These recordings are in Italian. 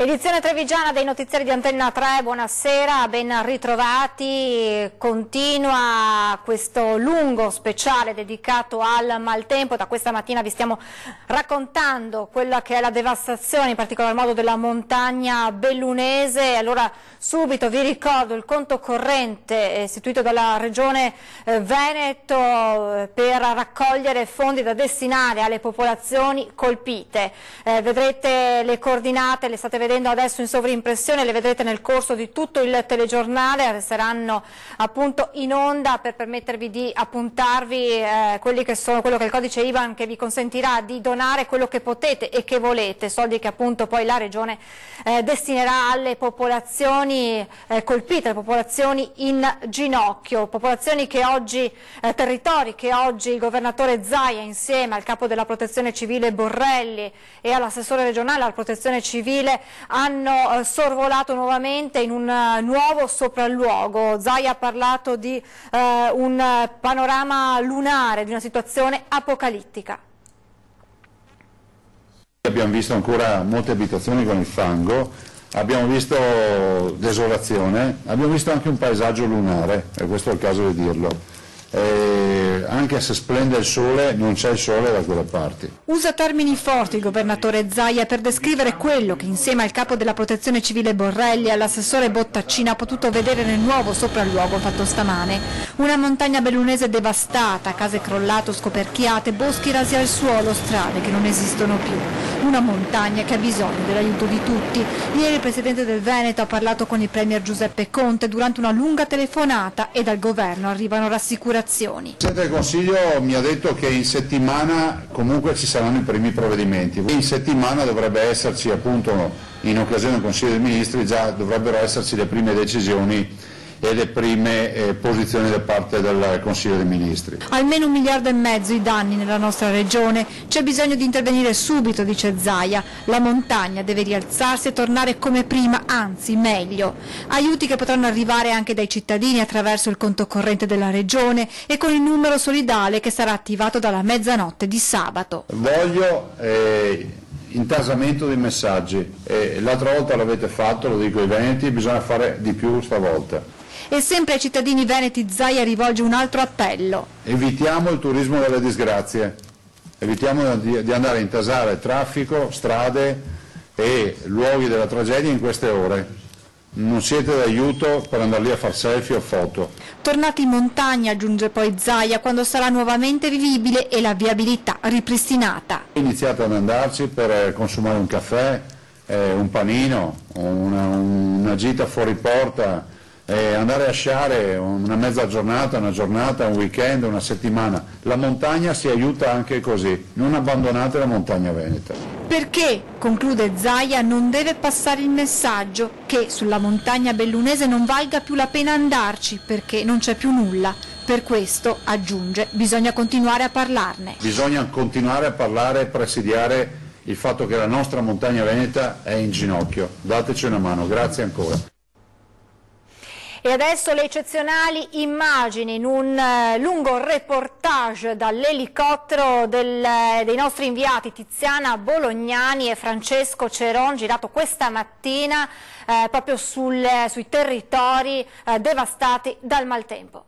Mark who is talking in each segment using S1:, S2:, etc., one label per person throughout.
S1: Edizione trevigiana dei notiziari di Antenna 3, buonasera, ben ritrovati. Continua questo lungo speciale dedicato al maltempo. Da questa mattina vi stiamo raccontando quella che è la devastazione, in particolar modo della montagna bellunese. Allora subito vi ricordo il conto corrente istituito dalla Regione Veneto per raccogliere fondi da destinare alle popolazioni colpite. Vedrete le coordinate, le state vedendo adesso in sovrimpressione, le vedrete nel corso di tutto il telegiornale, resteranno appunto in onda per permettervi di appuntarvi quello che è il codice IBAN che vi consentirà di donare quello che potete e che volete, soldi che appunto poi la Regione destinerà alle popolazioni colpite, alle popolazioni in ginocchio, popolazioni che oggi, territori che oggi il governatore Zaia insieme al capo della Protezione Civile Borrelli e all'assessore regionale alla Protezione Civile hanno sorvolato nuovamente in un nuovo sopralluogo. Zaia ha parlato di un panorama lunare, di una situazione apocalittica.
S2: Abbiamo visto ancora molte abitazioni con il fango, abbiamo visto desolazione, abbiamo visto anche un paesaggio lunare, e questo è il caso di dirlo. Anche se splende il sole, non c'è il sole da quelle parti.
S1: Usa termini forti il governatore Zaia per descrivere quello che insieme al capo della Protezione Civile Borrelli e all'assessore Bottaccina ha potuto vedere nel nuovo sopralluogo fatto stamane. Una montagna bellunese devastata, case crollate o scoperchiate, boschi rasi al suolo, strade che non esistono più. Una montagna che ha bisogno dell'aiuto di tutti. Ieri il Presidente del Veneto ha parlato con il Premier Giuseppe Conte durante una lunga telefonata e dal governo arrivano rassicurazioni.
S2: Il Presidente del Consiglio mi ha detto che in settimana comunque ci saranno i primi provvedimenti. In settimana dovrebbe esserci, appunto, in occasione del Consiglio dei Ministri, già dovrebbero esserci le prime decisioni e le prime posizioni da parte del Consiglio dei Ministri.
S1: Almeno 1,5 miliardi i danni nella nostra regione, c'è bisogno di intervenire subito, dice Zaia. La montagna deve rialzarsi e tornare come prima, anzi meglio. Aiuti che potranno arrivare anche dai cittadini attraverso il conto corrente della regione e con il numero solidale che sarà attivato dalla mezzanotte di sabato.
S2: Voglio intasamento dei messaggi, l'altra volta l'avete fatto, lo dico ai veneti, bisogna fare di più stavolta.
S1: E sempre ai cittadini veneti Zaia rivolge un altro appello.
S2: Evitiamo il turismo delle disgrazie, evitiamo di andare a intasare traffico, strade e luoghi della tragedia in queste ore. Non siete d'aiuto per andare lì a far selfie o foto.
S1: Tornati in montagna, aggiunge poi Zaia, quando sarà nuovamente vivibile e la viabilità ripristinata.
S2: Iniziate ad andarci per consumare un caffè, un panino, una gita fuori porta, andare a sciare una mezza giornata, una giornata, un weekend, una settimana. La montagna si aiuta anche così, non abbandonate la montagna veneta.
S1: Perché, conclude Zaia, non deve passare il messaggio che sulla montagna bellunese non valga più la pena andarci perché non c'è più nulla. Per questo, aggiunge, bisogna continuare a parlarne.
S2: Bisogna continuare a parlare e presidiare il fatto che la nostra montagna veneta è in ginocchio. Dateci una mano, grazie ancora.
S1: E adesso le eccezionali immagini in un lungo reportage dall'elicottero dei nostri inviati Tiziana Bolognani e Francesco Ceron, girato questa mattina proprio sui territori devastati dal maltempo.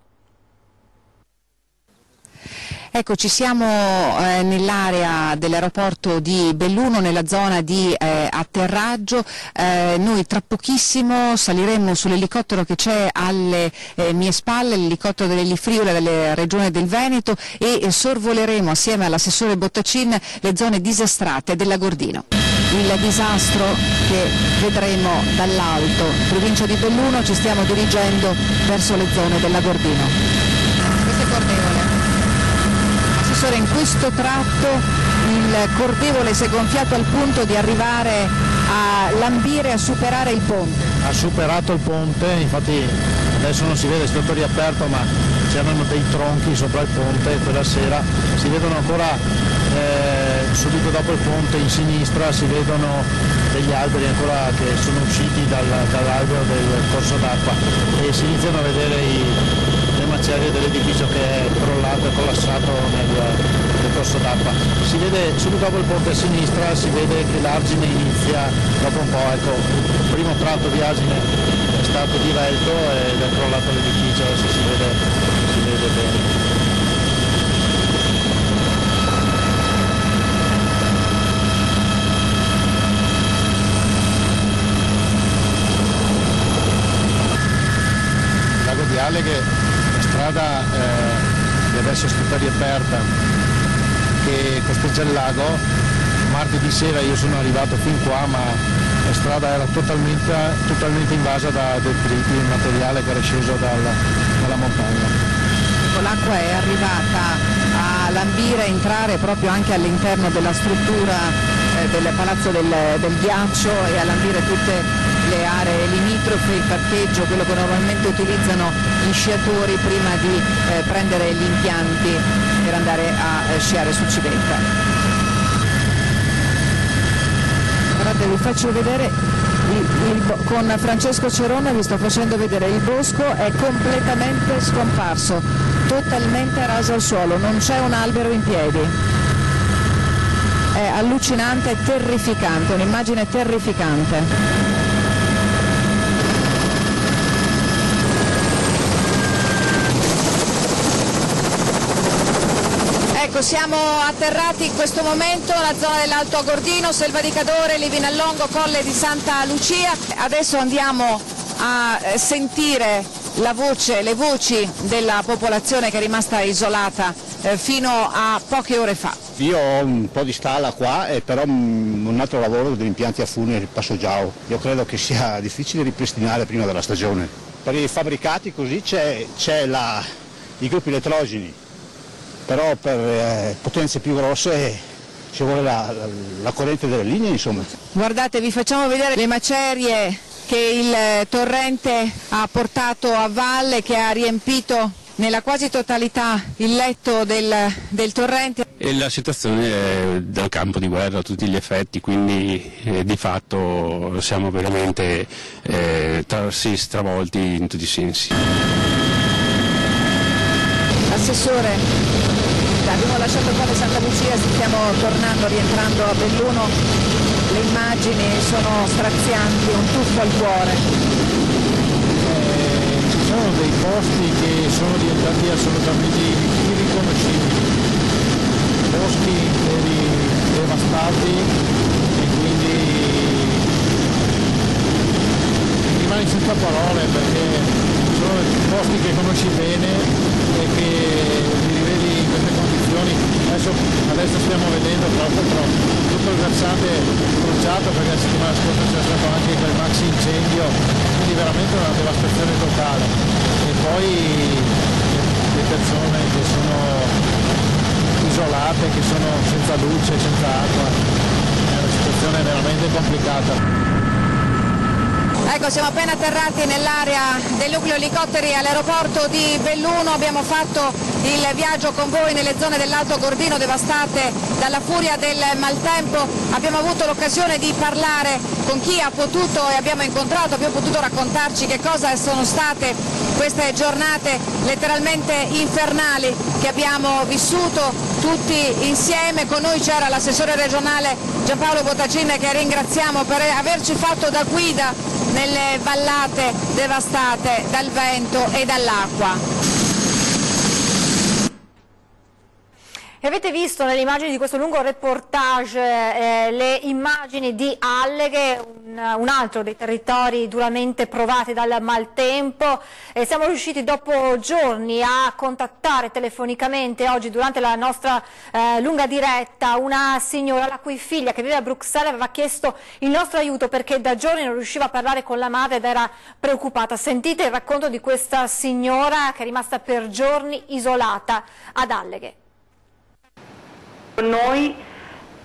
S3: Eccoci, siamo nell'area dell'aeroporto di Belluno, nella zona di atterraggio. Noi tra pochissimo saliremo sull'elicottero che c'è alle mie spalle, l'elicottero dell'Elifriula della regione del Veneto, e sorvoleremo assieme all'assessore Bottacin le zone disastrate del Lagordino. Il disastro che vedremo dall'alto, provincia di Belluno, ci stiamo dirigendo verso le zone del Lagordino. Questo è Cordevole. In questo tratto il Cordevole si è gonfiato al punto di arrivare a lambire, a superare il ponte.
S4: Ha superato il ponte, infatti adesso non si vede, è stato riaperto, ma c'erano dei tronchi sopra il ponte e quella sera si vedono ancora, subito dopo il ponte in sinistra si vedono degli alberi ancora che sono usciti dall'albero del corso d'acqua e si iniziano a vedere le macerie dell'edificio che è crollato e collassato nel corso d'acqua. Si vede subito dopo il ponte a sinistra, si vede che l'argine inizia dopo un po', ecco, il primo tratto di argine è stato divelto ed è crollato l'edificio, adesso si vede bene. Di Alleghe, la strada che adesso è stata riaperta, che costeggia il lago. Martedì sera io sono arrivato fin qua, ma la strada era totalmente invasa da detriti, il materiale che era sceso dalla montagna.
S3: L'acqua è arrivata a lambire, entrare proprio anche all'interno della struttura del Palazzo del Ghiaccio e a lambire tutte le aree limitrofe, il parcheggio, quello che normalmente utilizzano gli sciatori prima di prendere gli impianti per andare a sciare su Civetta. Guardate, vi faccio vedere con Francesco Cerona, vi sto facendo vedere il bosco, è completamente scomparso, totalmente raso al suolo, non c'è un albero in piedi. È allucinante, terrificante, un'immagine terrificante. Ecco, siamo atterrati in questo momento nella zona dell'Alto Agordino, Selva di Cadore, Livinallongo, Colle di Santa Lucia. Adesso andiamo a sentire le voci della popolazione che è rimasta isolata fino a poche ore fa.
S5: Io ho un po' di stalla qua e però un altro lavoro degli impianti a fune il Passo Giao. Io credo che sia difficile ripristinare prima della stagione. Per i fabbricati così c'è i gruppi elettrogeni. Però per potenze più grosse ci vuole la corrente delle linee, insomma.
S3: Guardate, vi facciamo vedere le macerie che il torrente ha portato a valle, che ha riempito nella quasi totalità il letto del torrente.
S6: E la situazione è del campo di guerra a tutti gli effetti, quindi di fatto siamo veramente stravolti in tutti i sensi.
S3: Assessore, abbiamo lasciato Colle Santa Lucia, stiamo rientrando a Belluno, le immagini sono strazianti, un tuffo al cuore.
S4: Ci sono dei posti che sono diventati assolutamente irriconoscibili, boschi interi devastati e quindi rimani senza parole, perché sono posti che conosci bene e che li rivedi in queste condizioni. Adesso stiamo vedendo tra l'altro tutto il versante bruciato, perché la settimana scorsa c'è stato anche quel maxi incendio, quindi veramente una devastazione totale. E poi le persone che sono isolate, che sono senza luce, senza acqua, è una situazione veramente complicata.
S3: Ecco, siamo appena atterrati nell'area del nucleo elicotteri all'aeroporto di Belluno, abbiamo fatto il viaggio con voi nelle zone dell'Alto Agordino devastate dalla furia del maltempo. Abbiamo avuto l'occasione di parlare con chi ha potuto e abbiamo potuto raccontarci che cosa sono state queste giornate letteralmente infernali che abbiamo vissuto tutti insieme. Con noi c'era l'assessore regionale Giampaolo Bottacin, che ringraziamo per averci fatto da guida nelle vallate devastate dal vento e dall'acqua.
S1: E avete visto nelle immagini di questo lungo reportage le immagini di Alleghe, un altro dei territori duramente provati dal maltempo. Siamo riusciti dopo giorni a contattare telefonicamente oggi durante la nostra lunga diretta una signora la cui figlia, che vive a Bruxelles, aveva chiesto il nostro aiuto perché da giorni non riusciva a parlare con la madre ed era preoccupata. Sentite il racconto di questa signora che è rimasta per giorni isolata ad Alleghe.
S7: Noi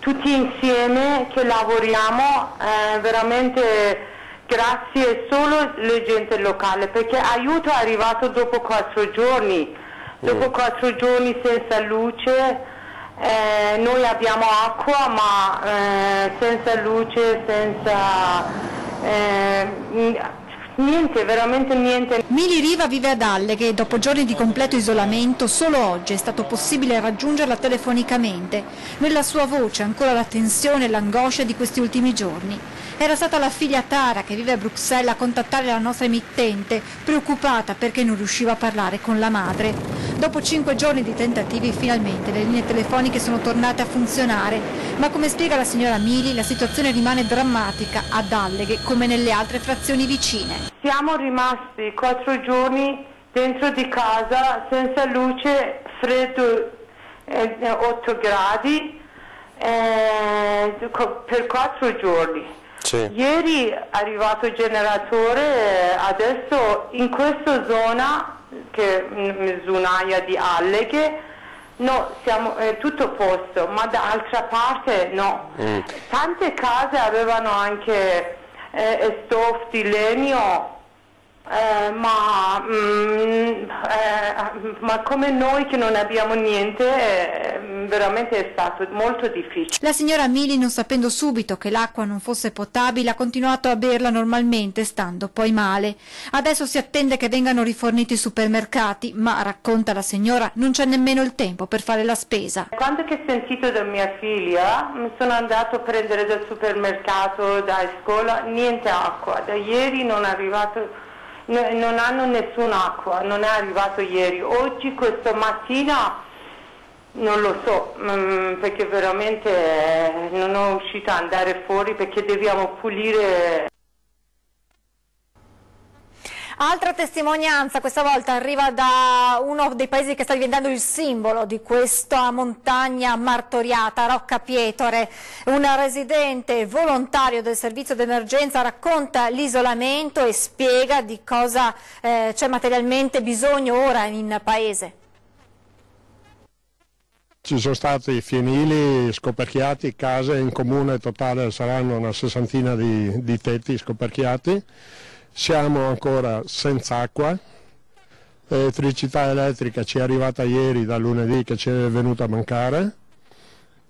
S7: tutti insieme che lavoriamo, veramente grazie solo alle gente locale, perché aiuto è arrivato dopo 4 giorni, dopo 4 giorni senza luce. Noi abbiamo acqua, ma senza luce, niente, veramente niente.
S1: Mili Riva vive ad Alleghe e dopo giorni di completo isolamento solo oggi è stato possibile raggiungerla telefonicamente. Nella sua voce ancora la tensione e l'angoscia di questi ultimi giorni. Era stata la figlia Tara, che vive a Bruxelles, a contattare la nostra emittente, preoccupata perché non riusciva a parlare con la madre. Dopo 5 giorni di tentativi finalmente le linee telefoniche sono tornate a funzionare, ma come spiega la signora Mili la situazione rimane drammatica ad Alleghe come nelle altre frazioni vicine.
S7: Siamo rimasti 4 giorni dentro di casa senza luce, freddo 8 gradi per 4 giorni. Sì. Ieri è arrivato il generatore, adesso in questa zona, che è Zunaia di Alleghe, no, è tutto a posto, ma dall'altra parte no. Tante case avevano anche stoffe di legno, ma come noi che non abbiamo niente, veramente è stato molto difficile.
S1: La signora Mili, non sapendo subito che l'acqua non fosse potabile, ha continuato a berla normalmente, stando poi male. Adesso si attende che vengano riforniti i supermercati, ma, racconta la signora, non c'è nemmeno il tempo per fare la spesa.
S7: Quando ho sentito da mia figlia, mi sono andato a prendere dal supermercato, da scuola, niente acqua. Da ieri non è arrivato. Non hanno nessuna acqua, non è arrivato ieri. Oggi, questa mattina, non lo so, perché veramente non sono riuscita ad andare fuori perché dobbiamo pulire.
S1: Altra testimonianza, questa volta arriva da uno dei paesi che sta diventando il simbolo di questa montagna martoriata, Rocca Pietore. Un residente volontario del servizio d'emergenza racconta l'isolamento e spiega di cosa c'è materialmente bisogno ora in paese.
S8: Ci sono stati fienili scoperchiati, case in comune totale saranno una 60ina di tetti scoperchiati. Siamo ancora senza acqua, l'elettricità elettrica ci è arrivata ieri da lunedì che ci è venuta a mancare,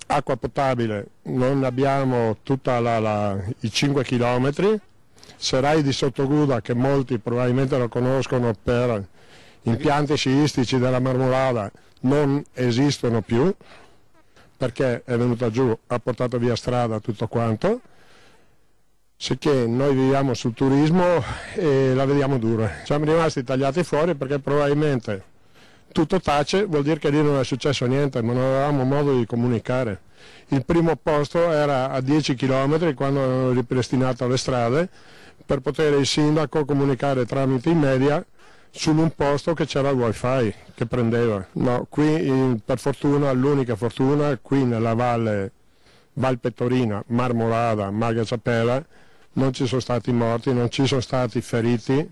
S8: acqua potabile non abbiamo tutta i 5 km, Serai di Sottoguda che molti probabilmente lo conoscono per impianti sciistici della Marmolada non esistono più perché è venuta giù, ha portato via strada tutto quanto. Sicché noi viviamo sul turismo e la vediamo dura. Siamo rimasti tagliati fuori perché probabilmente tutto tace, vuol dire che lì non è successo niente, ma non avevamo modo di comunicare. Il primo posto era a 10 km quando hanno ripristinato le strade per poter il sindaco comunicare tramite i media su un posto che c'era il wifi che prendeva. No, qui per fortuna, l'unica fortuna, qui nella Val Pettorina, Marmolada, Marga Ciapella, non ci sono stati morti, non ci sono stati feriti,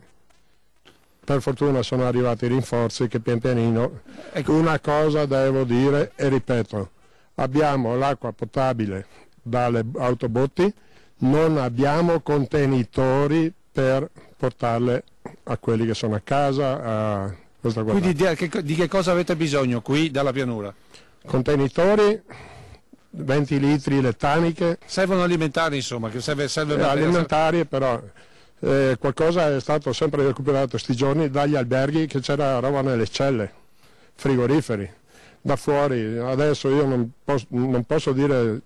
S8: per fortuna sono arrivati i rinforzi che pian pianino. Una cosa devo dire e ripeto, abbiamo l'acqua potabile dalle autobotti, non abbiamo contenitori per portarle a quelli che sono a casa.
S9: Quindi di che cosa avete bisogno qui dalla pianura?
S8: Contenitori, 20 litri le taniche.
S9: Servono alimentari, insomma, che serve
S8: alimentari, però qualcosa è stato sempre recuperato questi giorni dagli alberghi, che c'era roba nelle celle, frigoriferi. Da fuori, adesso io non posso dire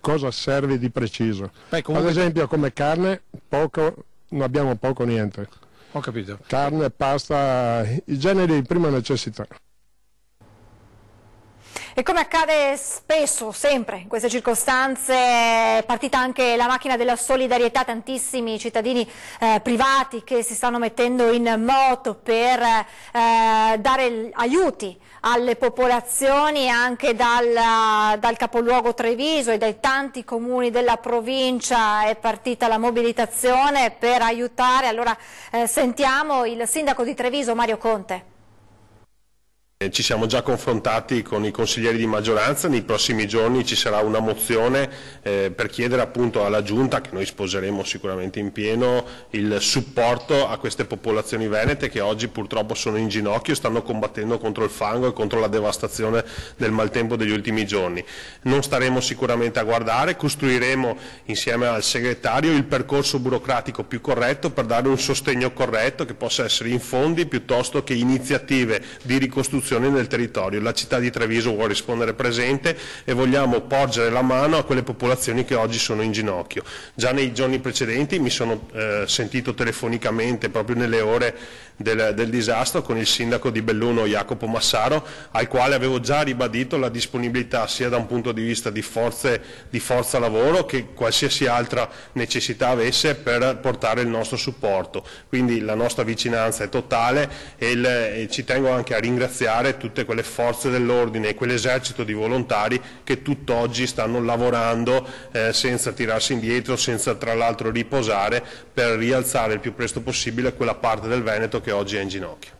S8: cosa serve di preciso. Ad esempio come carne, abbiamo poco niente.
S9: Ho capito.
S8: Carne, pasta, i generi di prima necessità.
S1: E come accade spesso, sempre in queste circostanze, è partita anche la macchina della solidarietà, tantissimi cittadini privati che si stanno mettendo in moto per dare aiuti alle popolazioni anche dal capoluogo Treviso e dai tanti comuni della provincia. È partita la mobilitazione per aiutare. Allora sentiamo il sindaco di Treviso, Mario Conte.
S10: Ci siamo già confrontati con i consiglieri di maggioranza, nei prossimi giorni ci sarà una mozione per chiedere appunto alla Giunta, che noi sposeremo sicuramente in pieno, il supporto a queste popolazioni venete che oggi purtroppo sono in ginocchio e stanno combattendo contro il fango e contro la devastazione del maltempo degli ultimi giorni. Non staremo sicuramente a guardare, costruiremo insieme al segretario il percorso burocratico più corretto per dare un sostegno corretto che possa essere in fondi piuttosto che iniziative di ricostruzione nel territorio. La città di Treviso vuole rispondere presente e vogliamo porgere la mano a quelle popolazioni che oggi sono in ginocchio. Già nei giorni precedenti mi sono sentito telefonicamente proprio nelle ore del disastro con il sindaco di Belluno Jacopo Massaro, al quale avevo già ribadito la disponibilità sia da un punto di vista di forza lavoro che qualsiasi altra necessità avesse per portare il nostro supporto. Quindi la nostra vicinanza è totale e ci tengo anche a ringraziare tutte quelle forze dell'ordine e quell'esercito di volontari che tutt'oggi stanno lavorando senza tirarsi indietro, senza tra l'altro riposare, per rialzare il più presto possibile quella parte del Veneto che oggi è in ginocchio.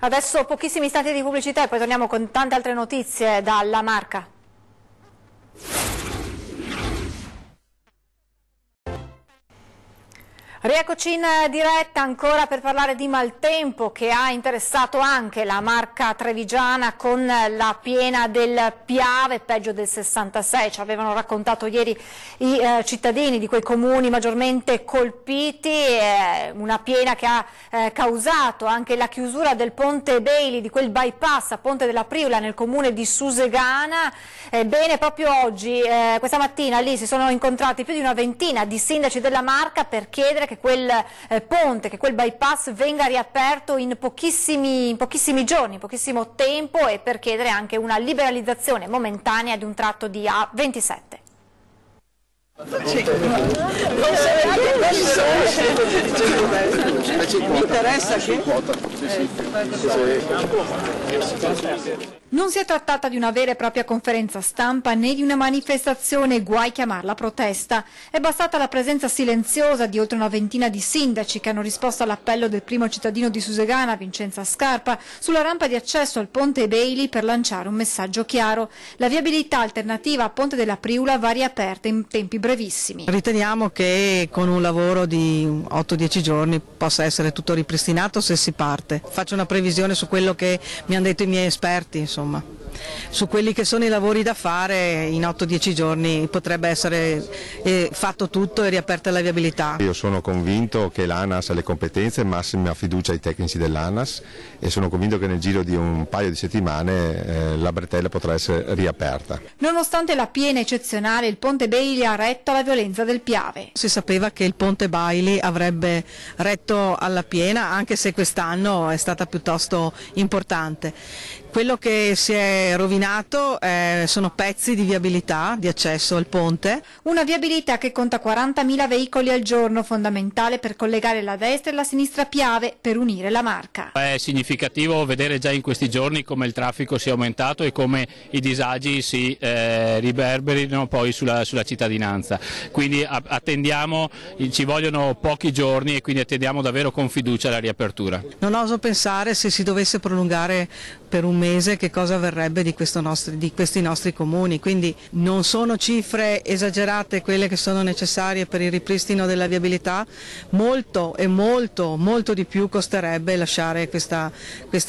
S1: Adesso pochissimi istanti di pubblicità e poi torniamo con tante altre notizie dalla Marca. Rieccoci in diretta ancora per parlare di maltempo che ha interessato anche la Marca trevigiana con la piena del Piave, peggio del 66, ci avevano raccontato ieri i cittadini di quei comuni maggiormente colpiti, una piena che ha causato anche la chiusura del ponte Bailey, di quel bypass a Ponte della Priula nel comune di Susegana. Bene, proprio oggi, questa mattina lì si sono incontrati più di una ventina di sindaci della Marca per chiedere che quel ponte, che quel bypass venga riaperto in pochissimi giorni, in pochissimo tempo, e per chiedere anche una liberalizzazione momentanea di un tratto di A27. Non si è trattata di una vera e propria conferenza stampa né di una manifestazione, guai chiamarla protesta. È bastata la presenza silenziosa di oltre una ventina di sindaci che hanno risposto all'appello del primo cittadino di Susegana, Vincenza Scarpa, sulla rampa di accesso al ponte Bailey per lanciare un messaggio chiaro. La viabilità alternativa a Ponte della Priula va riaperta in tempi brevissimi.
S11: Riteniamo che con un lavoro di 8-10 giorni possa essere tutto ripristinato se si parte. Faccio una previsione su quello che mi hanno detto i miei esperti, insomma. Su quelli che sono i lavori da fare in 8-10 giorni potrebbe essere fatto tutto e riaperta la viabilità.
S12: Io sono convinto che l'ANAS ha le competenze, massima fiducia ai tecnici dell'ANAS, e sono convinto che nel giro di un paio di settimane la bretella potrà essere riaperta.
S1: Nonostante la piena eccezionale, il ponte Bailey ha retto alla violenza del Piave.
S11: Si sapeva che il ponte Bailey avrebbe retto alla piena, anche se quest'anno è stata piuttosto importante. Quello che si è rovinato sono pezzi di viabilità, di accesso al ponte.
S1: Una viabilità che conta 40.000 veicoli al giorno, fondamentale per collegare la destra e la sinistra Piave per unire la Marca.
S6: È significativo vedere già in questi giorni come il traffico sia aumentato e come i disagi si riverberino poi sulla cittadinanza. Quindi attendiamo, ci vogliono pochi giorni e quindi attendiamo davvero con fiducia la riapertura.
S11: Non oso pensare, se si dovesse prolungare per un mese, che cosa avverrebbe di questi nostri comuni, quindi non sono cifre esagerate quelle che sono necessarie per il ripristino della viabilità, molto e molto di più costerebbe lasciare questa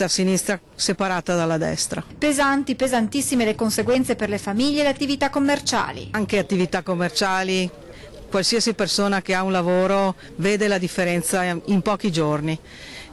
S11: sinistra separata dalla destra.
S1: Pesanti, pesantissime le conseguenze per le famiglie e le attività commerciali.
S11: Anche attività commerciali, qualsiasi persona che ha un lavoro vede la differenza in pochi giorni.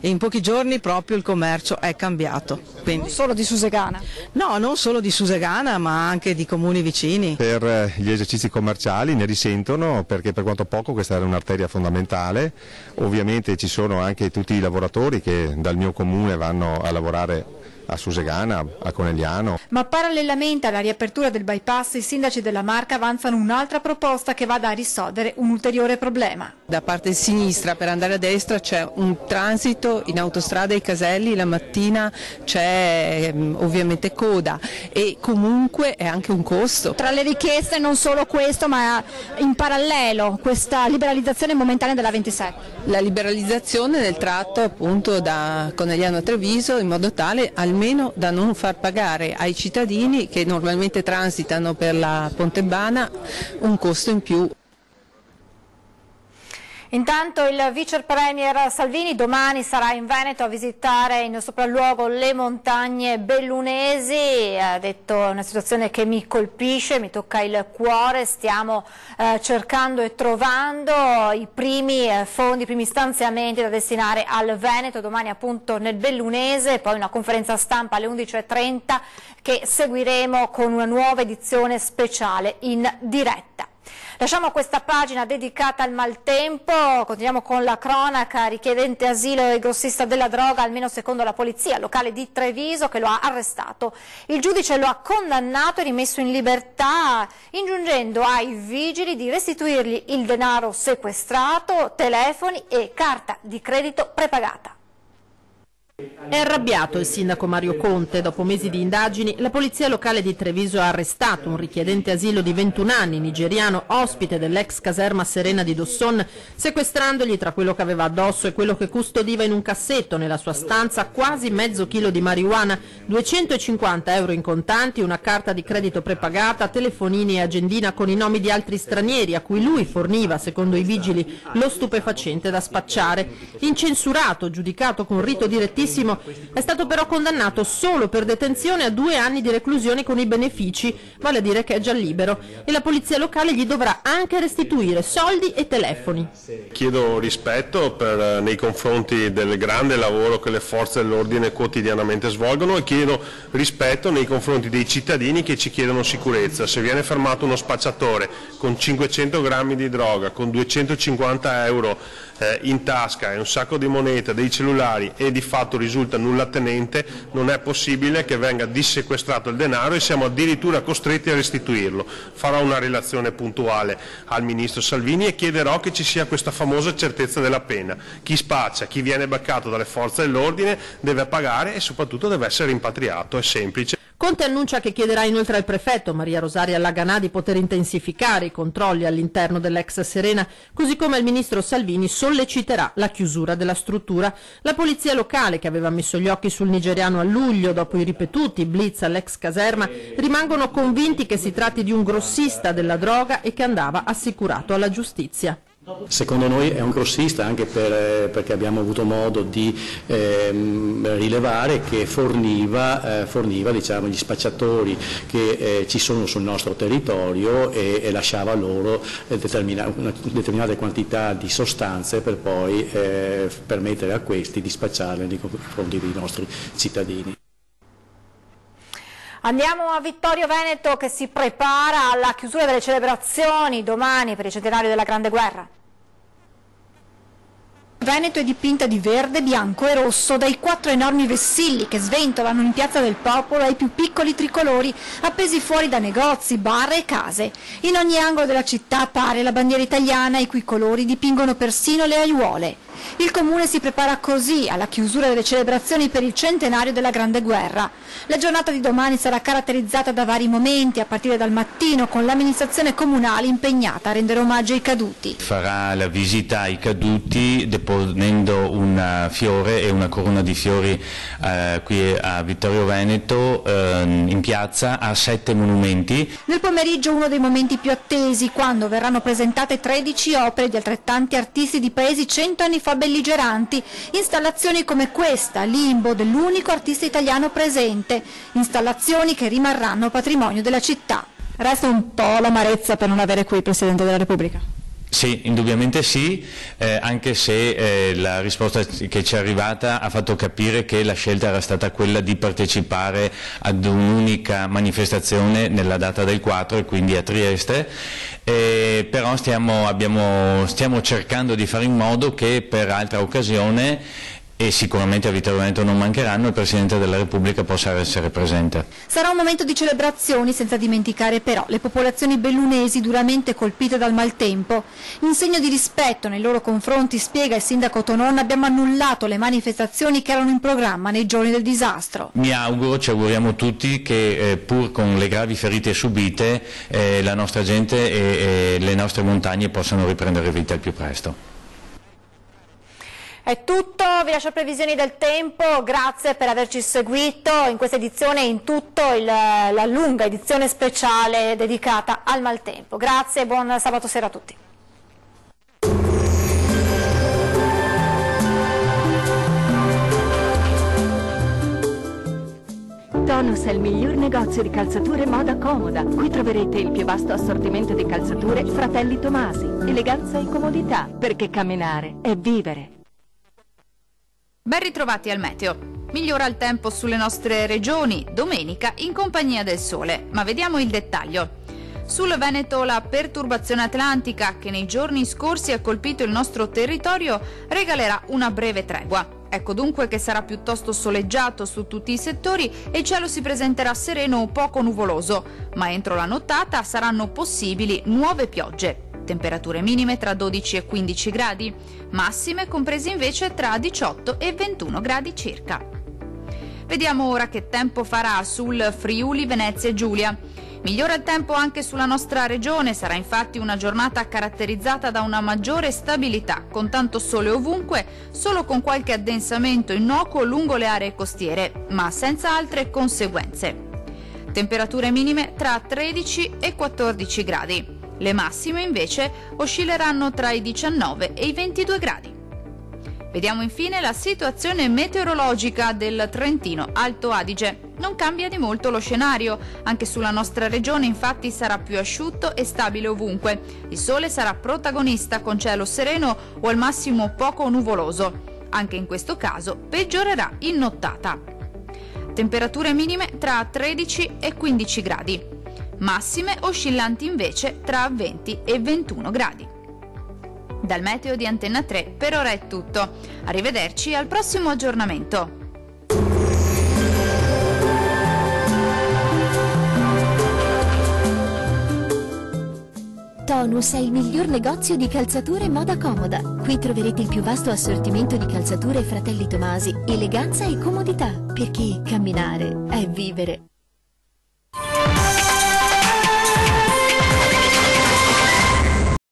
S11: E in pochi giorni proprio il commercio è cambiato. Quindi...
S1: Non solo di Susegana?
S11: No, non solo di Susegana, ma anche di comuni vicini.
S12: Per gli esercizi commerciali ne risentono, perché per quanto poco questa era un'arteria fondamentale. Ovviamente ci sono anche tutti i lavoratori che dal mio comune vanno a lavorare a Susegana, a Conegliano.
S1: Ma parallelamente alla riapertura del bypass, i sindaci della Marca avanzano un'altra proposta che vada a risolvere un ulteriore problema.
S11: Da parte sinistra per andare a destra c'è un transito in autostrada ai Caselli, la mattina c'è ovviamente coda e comunque è anche un costo.
S1: Tra le richieste non solo questo, ma in parallelo questa liberalizzazione momentanea della 27.
S11: La liberalizzazione del tratto appunto da Conegliano a Treviso, in modo tale almeno da non far pagare ai cittadini che normalmente transitano per la Pontebana un costo in più.
S1: Intanto il vice premier Salvini domani sarà in Veneto a visitare in sopralluogo le montagne bellunesi. Ha detto: è una situazione che mi colpisce, mi tocca il cuore, stiamo cercando e trovando i primi fondi, i primi stanziamenti da destinare al Veneto. Domani appunto nel bellunese, poi una conferenza stampa alle 11:30 che seguiremo con una nuova edizione speciale in diretta. Lasciamo questa pagina dedicata al maltempo, continuiamo con la cronaca. Richiedente asilo e grossista della droga, almeno secondo la polizia locale di Treviso che lo ha arrestato. Il giudice lo ha condannato e rimesso in libertà, ingiungendo ai vigili di restituirgli il denaro sequestrato, telefoni e carta di credito prepagata.
S13: È arrabbiato il sindaco Mario Conte. Dopo mesi di indagini, la polizia locale di Treviso ha arrestato un richiedente asilo di 21 anni, nigeriano, ospite dell'ex caserma Serena di Dosson, sequestrandogli tra quello che aveva addosso e quello che custodiva in un cassetto nella sua stanza quasi mezzo chilo di marijuana, 250 euro in contanti, una carta di credito prepagata, telefonini e agendina con i nomi di altri stranieri a cui lui forniva, secondo i vigili, lo stupefacente da spacciare. Incensurato, giudicato con rito direttissimo, è stato però condannato solo per detenzione a 2 anni di reclusione con i benefici, vale a dire che è già libero, e la polizia locale gli dovrà anche restituire soldi e telefoni.
S10: Chiedo rispetto nei confronti del grande lavoro che le forze dell'ordine quotidianamente svolgono e chiedo rispetto nei confronti dei cittadini che ci chiedono sicurezza. Se viene fermato uno spacciatore con 500 grammi di droga, con 250 euro in tasca e un sacco di monete, dei cellulari, e di fatto risulta nulla tenente, non è possibile che venga dissequestrato il denaro e siamo addirittura costretti a restituirlo. Farò una relazione puntuale al ministro Salvini e chiederò che ci sia questa famosa certezza della pena. Chi spaccia, chi viene beccato dalle forze dell'ordine deve pagare e soprattutto deve essere rimpatriato, è semplice.
S13: Conte annuncia che chiederà inoltre al prefetto Maria Rosaria Laganà di poter intensificare i controlli all'interno dell'ex Serena, così come il ministro Salvini solleciterà la chiusura della struttura. La polizia locale, che aveva messo gli occhi sul nigeriano a luglio dopo i ripetuti blitz all'ex caserma, rimangono convinti che si tratti di un grossista della droga e che andava assicurato alla giustizia.
S14: Secondo noi è un grossista anche perché abbiamo avuto modo di rilevare che forniva diciamo, gli spacciatori che ci sono sul nostro territorio e lasciava loro una determinata quantità di sostanze per poi permettere a questi di spacciarle nei confronti dei nostri cittadini.
S1: Andiamo a Vittorio Veneto che si prepara alla chiusura delle celebrazioni domani per il centenario della Grande Guerra. Veneto è dipinta di verde, bianco e rosso dai 4 enormi vessilli che sventolano in Piazza del Popolo ai più piccoli tricolori appesi fuori da negozi, bar e case. In ogni angolo della città appare la bandiera italiana i cui colori dipingono persino le aiuole. Il Comune si prepara così alla chiusura delle celebrazioni per il centenario della Grande Guerra. La giornata di domani sarà caratterizzata da vari momenti, a partire dal mattino con l'amministrazione comunale impegnata a rendere omaggio ai caduti.
S15: Farà la visita ai caduti deponendo un fiore e una corona di fiori qui a Vittorio Veneto in piazza a 7 monumenti.
S1: Nel pomeriggio uno dei momenti più attesi, quando verranno presentate 13 opere di altrettanti artisti di paesi 100 anni fa belligeranti, installazioni come questa, limbo dell'unico artista italiano presente, installazioni che rimarranno patrimonio della città. Resta un po' l'amarezza per non avere qui il Presidente della Repubblica.
S15: Sì, indubbiamente sì, anche se la risposta che ci è arrivata ha fatto capire che la scelta era stata quella di partecipare ad un'unica manifestazione nella data del 4 e quindi a Trieste, però stiamo cercando di fare in modo che per altra occasione e sicuramente a Viterbo Veneto non mancheranno, il Presidente della Repubblica possa essere presente.
S1: Sarà un momento di celebrazioni, senza dimenticare però le popolazioni bellunesi duramente colpite dal maltempo. In segno di rispetto nei loro confronti, spiega il sindaco Tonon, abbiamo annullato le manifestazioni che erano in programma nei giorni del disastro.
S15: Mi auguro, ci auguriamo tutti che pur con le gravi ferite subite la nostra gente e le nostre montagne possano riprendere vita al più presto.
S1: È tutto, vi lascio previsioni del tempo, grazie per averci seguito in questa edizione e in tutto la lunga edizione speciale dedicata al maltempo. Grazie e buon sabato sera a tutti.
S16: Tonus è il miglior negozio di calzature moda comoda. Qui troverete il più vasto assortimento di calzature Fratelli Tomasi. Eleganza e comodità, perché camminare è vivere.
S17: Ben ritrovati al meteo. Migliora il tempo sulle nostre regioni, domenica in compagnia del sole, ma vediamo il dettaglio. Sul Veneto la perturbazione atlantica che nei giorni scorsi ha colpito il nostro territorio regalerà una breve tregua. Ecco dunque che sarà piuttosto soleggiato su tutti i settori e il cielo si presenterà sereno o poco nuvoloso, ma entro la nottata saranno possibili nuove piogge. Temperature minime tra 12 e 15 gradi, massime comprese invece tra 18 e 21 gradi circa. Vediamo ora che tempo farà sul Friuli Venezia Giulia. Migliora il tempo anche sulla nostra regione, sarà infatti una giornata caratterizzata da una maggiore stabilità, con tanto sole ovunque, solo con qualche addensamento innocuo lungo le aree costiere, ma senza altre conseguenze. Temperature minime tra 13 e 14 gradi. Le massime invece oscilleranno tra i 19 e i 22 gradi. Vediamo infine la situazione meteorologica del Trentino Alto Adige. Non cambia di molto lo scenario, anche sulla nostra regione infatti sarà più asciutto e stabile ovunque. Il sole sarà protagonista con cielo sereno o al massimo poco nuvoloso. Anche in questo caso peggiorerà in nottata. Temperature minime tra 13 e 15 gradi. Massime oscillanti invece tra 20 e 21 gradi. Dal meteo di Antenna 3 per ora è tutto. Arrivederci al prossimo aggiornamento.
S16: Tonus è il miglior negozio di calzature moda comoda. Qui troverete il più vasto assortimento di calzature Fratelli Tomasi, eleganza e comodità, perché camminare è vivere.